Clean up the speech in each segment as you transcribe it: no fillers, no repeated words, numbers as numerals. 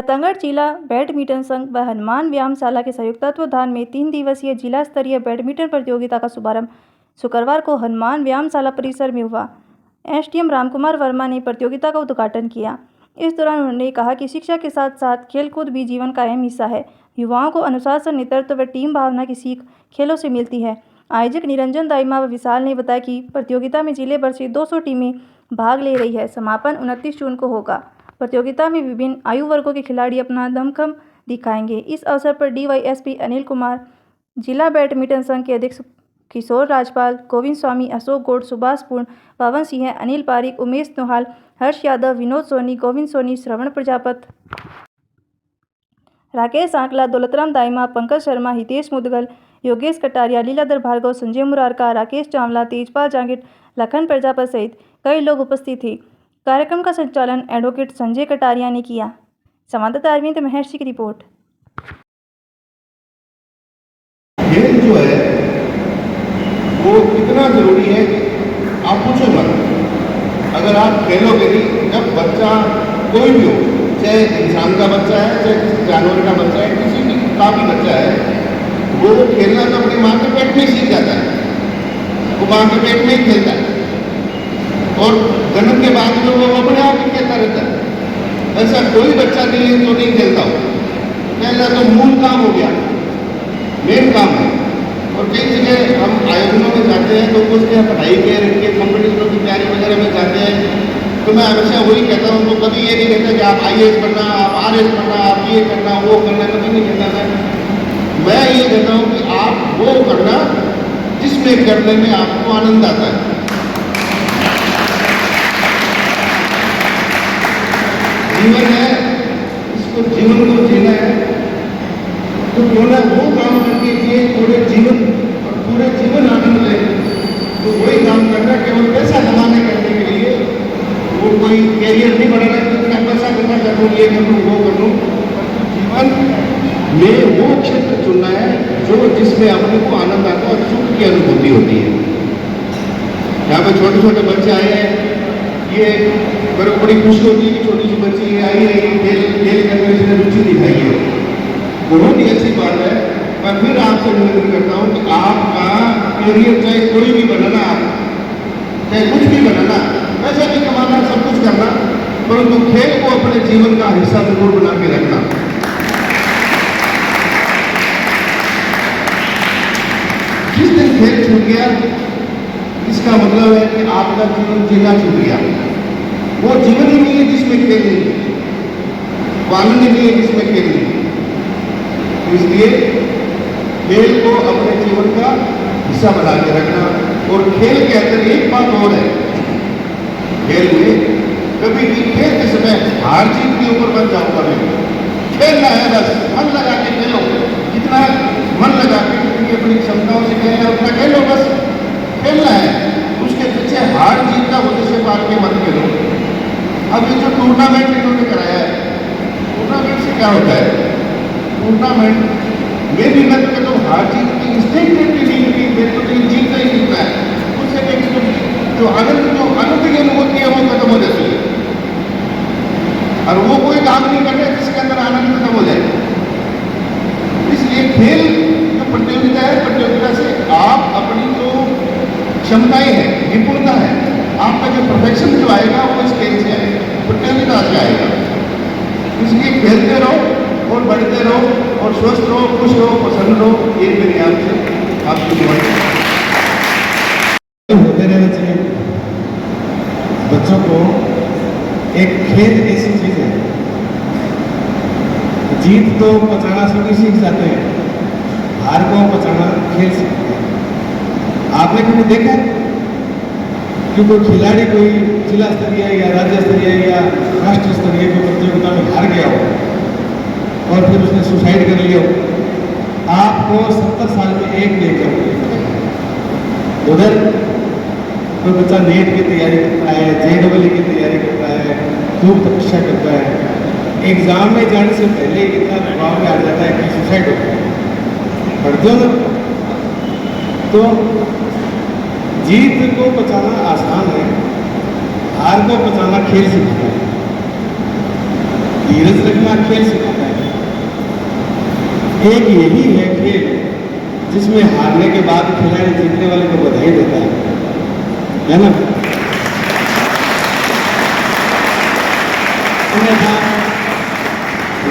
प्रतापगढ़ जिला बैडमिंटन संघ व हनुमान व्यायामशाला के संयुक्त तत्वावधान में 3 दिवसीय जिला स्तरीय बैडमिंटन प्रतियोगिता का शुभारंभ शुक्रवार को हनुमान व्यायामशाला परिसर में हुआ। एसडीएम रामकुमार वर्मा ने प्रतियोगिता का उद्घाटन किया। इस दौरान उन्होंने कहा कि शिक्षा के साथ साथ खेलकूद भी जीवन का अहम हिस्सा है। युवाओं को अनुशासन, नेतृत्व व टीम भावना की सीख खेलों से मिलती है। आयोजक निरंजन दाइमा व विशाल ने बताया कि प्रतियोगिता में जिले भर से 200 टीमें भाग ले रही है। समापन 29 जून को होगा। प्रतियोगिता में विभिन्न आयु वर्गों के खिलाड़ी अपना दमखम दिखाएंगे। इस अवसर पर डीवाईएसपी अनिल कुमार, जिला बैडमिंटन संघ के अध्यक्ष किशोर राजपाल, गोविंद स्वामी, अशोक गौड़, सुभाष पूर्ण, पवन सिंह, अनिल पारिक, उमेश नोहाल, हर्ष यादव, विनोद सोनी, गोविंद सोनी, श्रवण प्रजापत, राकेश आंकला, दौलतराम दाइमा, पंकज शर्मा, हितेश मुदगल, योगेश कटारिया, लीलाधर भार्गव, संजय मुरारका, राकेश चावला, तेजपाल जांगिट, लखन प्रजापत सहित कई लोग उपस्थित थे। कार्यक्रम का संचालन एडवोकेट संजय कटारिया ने किया। संवाददाता अरविंद महर्षि की रिपोर्ट। खेल जो है वो इतना जरूरी है कि आप पूछो मत। अगर आप खेलोगे नहीं, जब बच्चा कोई भी हो, चाहे इंसान का बच्चा है, चाहे किसी जानवर का बच्चा है, किसी का भी बच्चा है, वो खेलना तो अपनी माँ के पेट में ही सीख जाता है। वो माँ के पेट में ही खेलता है और जन्म के बाद जो वो अपने आप ही खेलता रहता है। ऐसा कोई बच्चा नहीं है जो नहीं खेलता हो। पहला तो मूल काम हो गया, मेन काम है। और कई जगह हम आयोजनों में जाते हैं तो कुछ पढ़ाई के कॉम्पिटिशनों की तैयारी वगैरह में जाते हैं, तो मैं हमेशा वही कहता हूँ, तो कभी ये नहीं कहता कि आप IAS बनना, आप RS बनना, आप ये करना, वो करना, कभी नहीं कहता मैं ये कहता हूँ कि आप वो करना जिसमें करने में आपको आनंद आता है। जीवन है, इसको जीवन को जीना है, तो क्यों ना वो काम करके जिए पूरे जीवन, और पूरे जीवन आनंद ले। तो वही काम करना, केवल पैसा कमाने करने के लिए वो कोई कैरियर नहीं बनाना कि मैं पैसा करना कर लूँ, ये कर लूँ, वो कर लूँ। जीवन में वो क्षेत्र चुनना है जो जिसमें अपने को आनंद आता है और सुख की अनुभूति होती है। यहाँ पे छोटे छोटे बच्चे आए हैं, ये मेरे को बड़ी खुशी होती है कि छोटी सी बच्ची आई है, खेल करने में इसने रुचि दिखाई है, बहुत ही अच्छी बात है। मैं फिर आपसे निवेदन करता हूँ कि आपका कैरियर चाहे कोई भी बनाना, आप चाहे कुछ भी बनाना, पैसा भी कमाना, सब कुछ करना, परंतु खेल को अपने जीवन का हिस्सा जरूर बना के रखना। जिस दिन खेल छूट गया, इसका मतलब है कि आपका जीवन जीना छूट गया। वो जीवन ही नहीं है जिसमें खेल नहीं, वो आनंद ही नहीं है जिसमें खेल नहीं। इसलिए खेल को अपने जीवन का हिस्सा बना के रखना। और खेल के अंदर एक बात और है, खेल में कभी भी खेल के समय हार जीत के ऊपर मत जाओ। कभी खेलना है, बस मन लगा के खेलो, जितना मन लगा के अपनी क्षमताओं से खेलना उतना खेलो, बस खेलना है। उसके पीछे हार जीत का उद्देश्य पाल के मत खेलो। अब ये जो टूर्नामेंट इन्होंने कराया है, टूर्नामेंट से क्या होता है? टूर्नामेंट में भी मैं कहता हूँ हार जीत की इंस्टेंटली नहीं होती, मेरे को तो जीतना ही जीतना है। उससे जो आनंद की अनुभूति है वो खत्म हो जाती है, और वो कोई काम नहीं कर रहे जिसके अंदर आनंद खत्म हो जाए। इसलिए खेल जो प्रतियोगिता है, प्रतियोगिता से आप अपनी जो क्षमताएं हैं, निपुणता है, आपका जो परफेक्शन जो आएगा वो इस खेल से आएगा, प्रतियोगिता से आएगा। इसलिए खेलते रहो और बढ़ते रहो और स्वस्थ रहो, खुश रहो, प्रसन्न रहो। ये मेरी आपसे आपकी दुआ होते रहना चाहिए। बच्चों को एक खेल ऐसी चीज है, जीत तो पचाना सभी सीख जाते हैं, हार को पचाना खेल सीखते हैं। आपने कभी देखा कि कोई खिलाड़ी कोई जिला स्तरीय या राज्य स्तरीय या राष्ट्रीय स्तरीय की प्रतियोगिता में हार गया हो और फिर उसने सुसाइड कर लिया हो? आपको 70 साल में एक लेकर उधर कोई बच्चा नेट की तैयारी करता है, JEE की तैयारी करता है, खूब तपस्या करता है, एग्जाम में जाने से पहले इतना दबाव में आ जाता है कि सुसाइड होता है। पढ़ते हो ना, तो जीत को बचाना आसान है, हार को बचाना खेल सिखाता है। धीरज रखना खेल सिखाता है। एक यही है खेल जिसमें हारने के बाद खिलाड़ी जीतने वाले को बधाई देता है ना।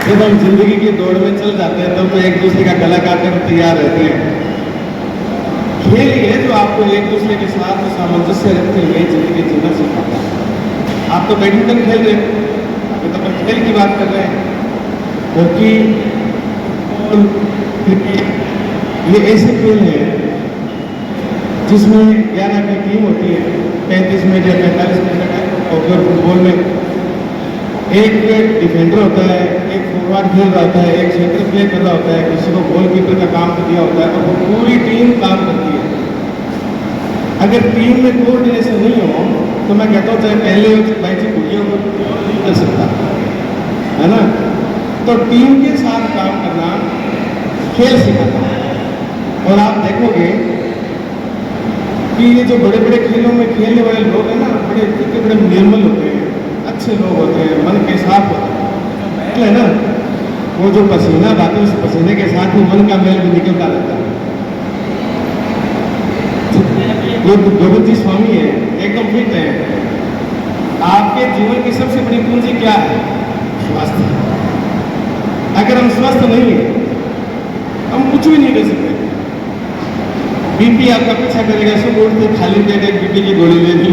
जब हम जिंदगी की दौड़ में चल जाते हैं तब तो एक दूसरे का गला काटने को तैयार रहते हैं। खेल ही है जो आपको एक दूसरे के साथ सामंजस्य रखते हुए जिंदगी जीना सिखाता है। आप तो बैडमिंटन खेल रहे हैं, अभी तो अपन खेल की बात कर रहे हैं। हॉकी और क्रिकेट ये ऐसे खेल हैं जिसमें 11 की टीम होती है, 35 मिनट या 45 मिनट का। और फुटबॉल में एक डिफेंडर होता है, एक फॉरवर्ड खेल रहा होता है, एक सेंटर प्ले कर रहा होता है, किसी को गोलकीपर का काम दिया होता है, और वो पूरी टीम काम करती है। अगर टीम में कोऑर्डिनेशन नहीं हो तो मैं कहता हूँ चाहे पहले बैच कुड़ियों को नहीं कर सकता, है ना। तो टीम के साथ काम करना खेल सिखाता है। और आप देखोगे कि ये जो बड़े बड़े खेलों में खेलने वाले लोग हैं ना, बड़े निर्मल होते हैं, अच्छे लोग होते हैं, मन के साफ होते हैं। मैल है ना, वो जो पसीना बहाते हैं उस पसीने के साथ ही मन का मैल भी निकलता रहता है। जो गोविंद जी स्वामी है एकदम फिट है। आपके जीवन की सबसे बड़ी पूंजी क्या है? स्वास्थ्य। अगर हम स्वस्थ नहीं है हम कुछ भी नहीं कर सकते। बीपी आपका पीछा करेगा, सुबह उठते खाली पेट एक बीपी की गोली लेनी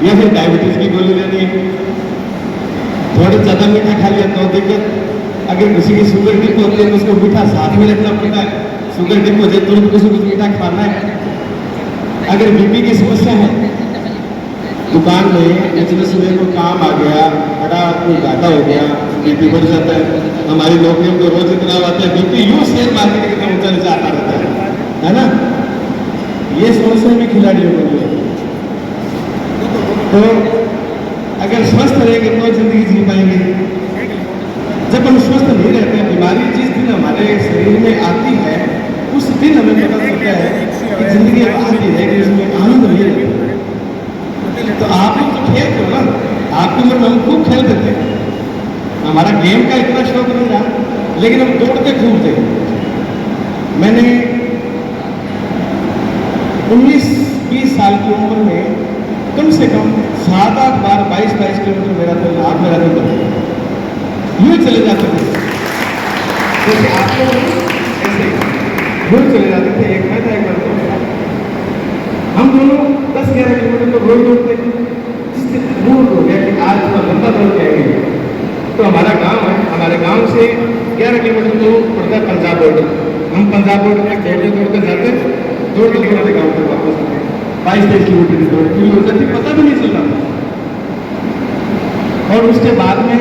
या फिर डायबिटीज की गोली लेनी। थोड़ा ज़्यादा मीठा खा लिया तो दिक्कत। अगर किसी की शुगर डिप होती है तो उसको मीठा साथ में रखना पड़ता है। शुगर डिप हो जाए तो कुछ मीठा खाना है। अगर बीपी की समस्या है, दुकान में बिजनेस में कोई काम आ गया, बड़ा कोई घाटा हो गया, बीपी बढ़ जाता है। हमारी नौकरियों को रोज इतना आता है, बीपी यूँ शेयर मार्केट कितना ऊंचा नीचे आता रहता है ना। ये समस्या भी खिलाड़ियों को नहीं है। तो अगर स्वस्थ रहेंगे तो जिंदगी जी पाएंगे। जब हम स्वस्थ नहीं रहते हैं, बीमारी जिस दिन हमारे शरीर में आती है उस दिन हमें पता चलता है कि जिंदगी आती है कि इसमें आनंद नहीं रहता। तो आप लोग तो खेलते हो ना, आपकी उम्र में हम खूब खेलते थे। हमारा गेम का इतना शौक नहीं रहा, लेकिन हम दौड़ते खूबते। मैंने 19-20 साल की उम्र में कम से कम 7-8 बार 22-22 किलोमीटर मैराथन, हाफ मैराथन दौड़े। यूँ चले जाते थे जैसे आप लोग ऐसे यूँ चले जाते थे। एक मैं था, एक बार हम दोनों 10-11 किलोमीटर तो रोज दौड़ते। जिस दिन मूड हो गया कि आज थोड़ा लंबा दौड़ के आएंगे, तो हमारा गांव है, हमारे गांव से 11 किलोमीटर दूर पड़ता है पंजाब बॉर्डर। हम पंजाब बॉर्डर में दौड़ते दौड़ते जाते, दौड़ते दौड़ते गाँव तक वापस आते। 22-23 किलोमीटर की दौड़ पूरी हो जाती, पता भी नहीं चलता था। और उसके बाद में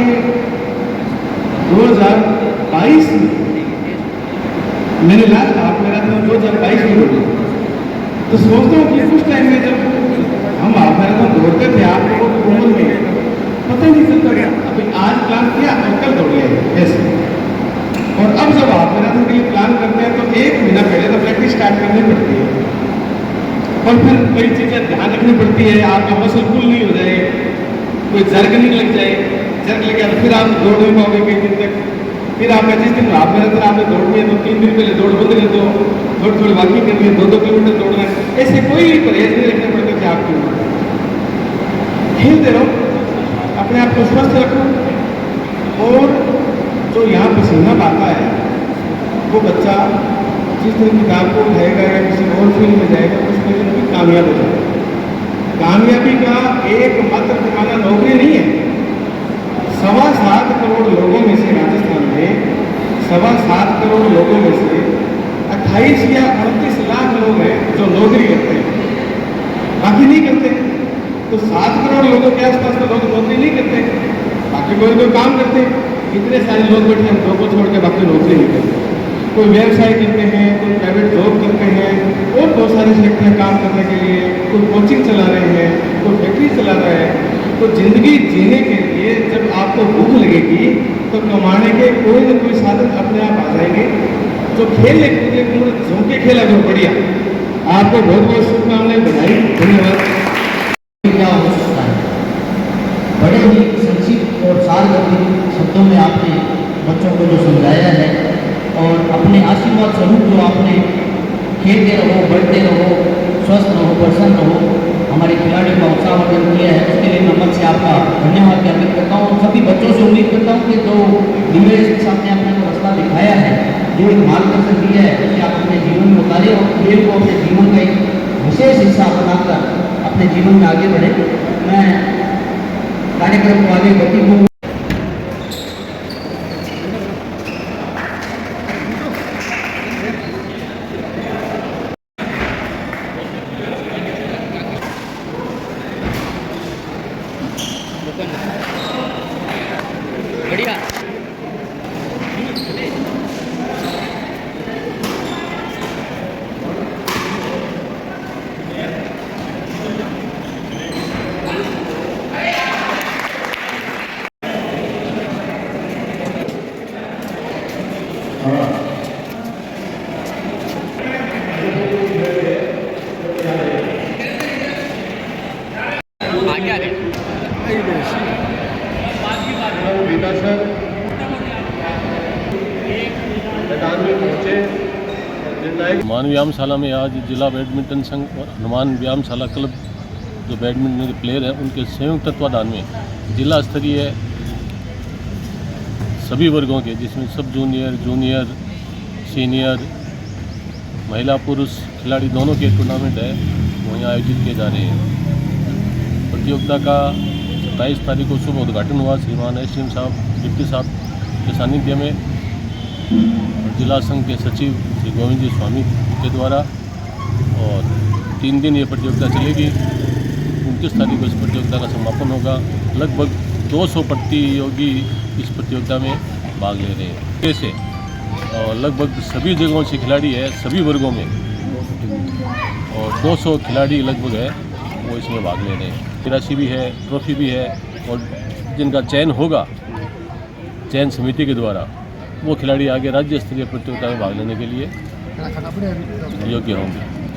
2022 में मैंने लास्ट हाफ मैराथन 2022 में दौड़ी। तो सोचता हूँ कि उस टाइम में जब हम हाफ मैराथन दौड़ते थे, आप लोगों की उम्र में पता ही नहीं चलता गया। अभी आज प्लान किया और कल दौड़ लिया ऐसे। और अब जब हाफ मैराथन के लिए प्लान करते हैं तो 1 महीना पहले तो प्रैक्टिस स्टार्ट करनी पड़ती है, और फिर कई चीज़ें ध्यान रखनी पड़ती है। आपका मसल पुल नहीं हो जाए, कोई जर्ग नहीं लग जाए, जर्ग लग गया तो फिर आप दौड़ नहीं पाओगे कई दिन तक। फिर आपका जिस दिन हाफ मैराथन आपने दौड़नी है तो 3 दिन पहले दौड़ बंद कर दो, थोड़ी वॉकिंग करनी है, 2-2 किलोमीटर दौड़ना है। ऐसे कोई परहेज नहीं रखना पड़ता कि आपकी उम्र। खेलते रहो, अपने आप को स्वस्थ रखो। और जो यहाँ पसीना बहाता है वो बच्चा जिस दिन किताब को उठाएगा या किसी और फील्ड में जाएगा उसमें भी कामयाब हो जाएगा। कामयाबी का एकमात्र ठिकाना नौकरी नहीं है। 7.25 करोड़ लोगों में से राजस्थान में 7.25 करोड़ लोगों में से 28 या 38 लाख लोग हैं जो नौकरी करते हैं, बाकी नहीं करते। तो 7 करोड़ लोगों के आसपास के लोग नौकरी नहीं करते, बाकी कोई काम करते हैं। इतने सारे लोग बैठे हैं, दो को छोड़ के बाकी नौकरी नहीं करते। कोई व्यवसाय करते हैं, कोई प्राइवेट जॉब करते हैं, और बहुत सारे सेक्टर में काम करने के लिए, कोई कोचिंग चला रहे हैं, कोई फैक्ट्री चला रहा है। तो जिंदगी जीने के लिए जब आपको भूख लगेगी तो कमाने के कोई न कोई साधन अपने आप आ जाएंगे। तो खेलने कूदने को झोंके खेला करो, बढ़िया। आपको बहुत बहुत शुभकामनाएं, बधाई, धन्यवाद। क्या हो सकता है? बड़े ही संक्षिप्त और सारगर्भित बच्चों को जो समझाया है और अपने आशीर्वाद स्वरूप जो आपने खेलते रहो, बढ़ते रहो, स्वस्थ रहो, प्रसन्न रहो, हमारे खिलाड़ियों का उत्साहवर्धन किया है, उसके लिए मैं मन से आपका धन्यवाद ज्ञापित करता हूँ। और सभी बच्चों से उम्मीद करता हूँ कि जो निवेश के साथ ने अपने को रास्ता दिखाया है, जो एक मार्गदर्शन दिया है, उसे आप अपने जीवन में उतारें और खेल को अपने जीवन का एक विशेष हिस्सा बनाकर अपने जीवन में आगे बढ़े। मैं कार्यक्रम को आगे गति को बेटा सर मैदान में पहुंचे। हनुमान व्यायामशाला में आज जिला बैडमिंटन संघ और हनुमान व्यायामशाला क्लब जो बैडमिंटन के प्लेयर हैं उनके संयुक्त तत्वाधान में जिला स्तरीय सभी वर्गों के, जिसमें सब जूनियर, सीनियर, महिला पुरुष खिलाड़ी दोनों के टूर्नामेंट है, वो यहाँ आयोजित किए जा रहे हैं। प्रतियोगिता का 27 तारीख को शुभ उद्घाटन हुआ श्रीमान एसडीएम साहब, डिप्टी साहब के सानिध्य में, जिला संघ के सचिव श्री गोविंद जी स्वामी के द्वारा। और 3 दिन ये प्रतियोगिता चलेगी। 29 तारीख को इस प्रतियोगिता का समापन होगा। लगभग 200 प्रतियोगी इस प्रतियोगिता में भाग ले रहे हैं। जैसे और लगभग सभी जगहों से खिलाड़ी है, सभी वर्गों में, और 200 खिलाड़ी लगभग है वो इसमें भाग ले रहे हैं। राशि भी है, ट्रॉफी भी है, और जिनका चयन होगा चयन समिति के द्वारा, वो खिलाड़ी आगे राज्य स्तरीय प्रतियोगिता में भाग लेने के लिए योग्य होंगे।